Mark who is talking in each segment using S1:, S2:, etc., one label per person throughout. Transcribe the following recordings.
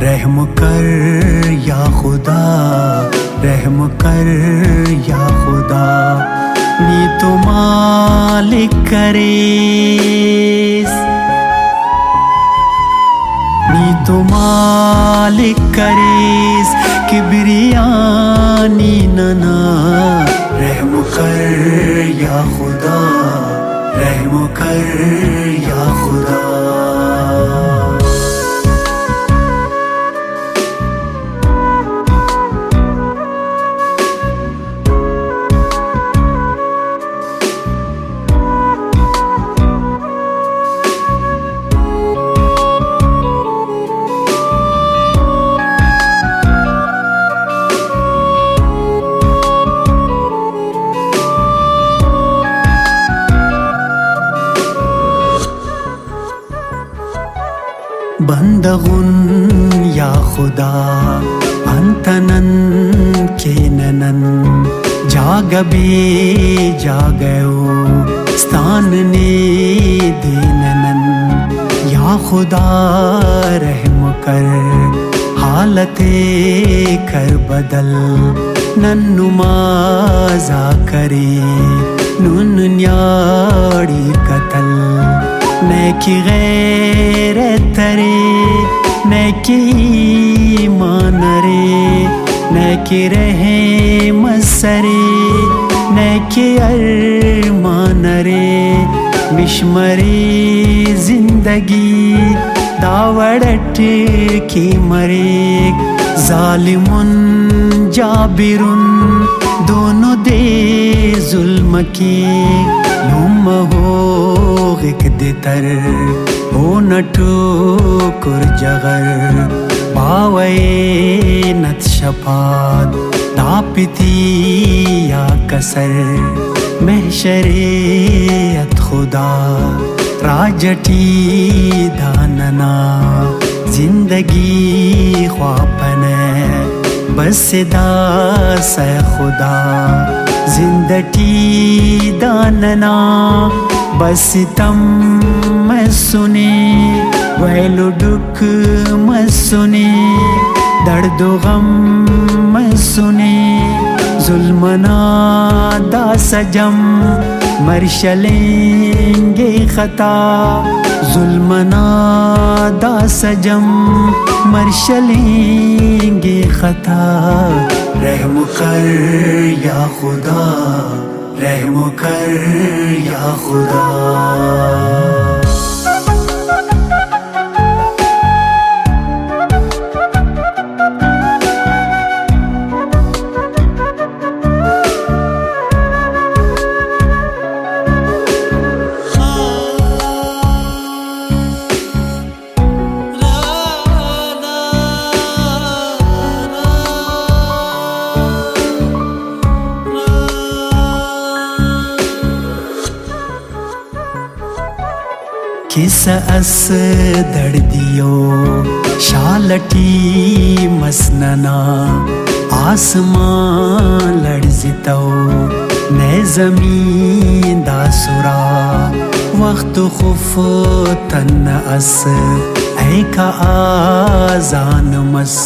S1: رحم کر یا خدا، رحم کر یا خدا، نی تو مالک کریس، نی تو مالک کریس کبریانی ننا، رحم کر یا خدا، رحم کر یا خدا۔ بندغن یا خدا انتنن کیننن، جاگبی جاگیو ستاننی دیننن، یا خدا رحم کر حالت کر بدل، نن نمازا کری نن نیاڑی قتل، نیکی غیرت ترے نیکی ایمان رے، نیکی رحم سرے نیکی ارمان رے، مشمری زندگی داوڑٹ کی مریک، ظالمن جابرن دونوں دے ظلم کی، نم ہو غک دے تر او نٹو کر جغر، باوے نت شپاد داپتی یا کسر، محشریت خدا راجٹی داننا، زندگی خواپنے بس دا سے خدا، زندگی داننا بس تم میں سنے، ویلو ڈک میں سنے، درد و غم میں سنے، ظلمنا دا سجم مرشلیں گے خطا، ظلمنا دا سجم مرشلیں گے خطا، رحم کر یا خدا، رحم کر یا خدا۔ کس اس دردیو شالٹی مسننا، آسمان لرزتو نئے زمین دا سرا، وقت خف تن اس اے کا آزان مس،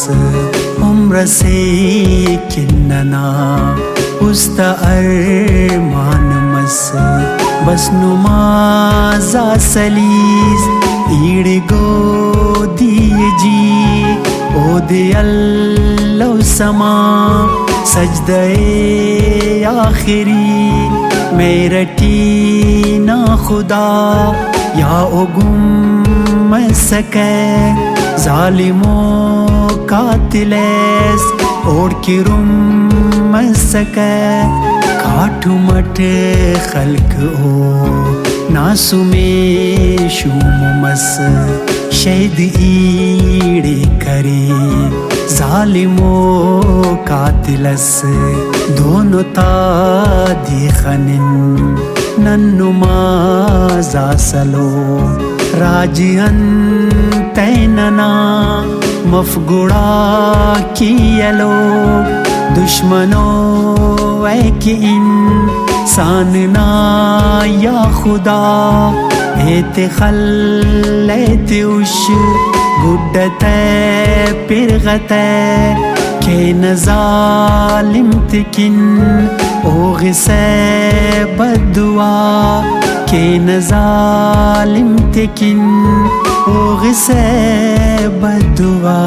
S1: عمر سے کننا استا ارمان مس، بس نمازا سلیس ایڑگو دیے جی، او دی اللہ سما سجدے آخری، میرٹی نا خدا یا اگم میں سکے، ظالموں قاتلیس اوڑ کی رم میں سکے، کاٹھ مٹ خلق او ناسمے شوم مس، شہد ایڑے کرے ظالمو قاتلس، دونوں تا دیخنن نن نمازا سلو، راجین تیننا مفگڑا کیلو، دشمنوں اے کہ انساننا یا خدا، ایت خل ایت اش گڈتے پرغتے کہ نظالم تکن اوغ سے بدعا کہ نظالم تکن اوغ سے بدعا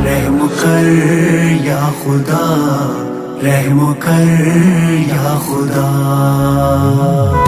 S1: رحم کر یا خدا رحم کر یا خدا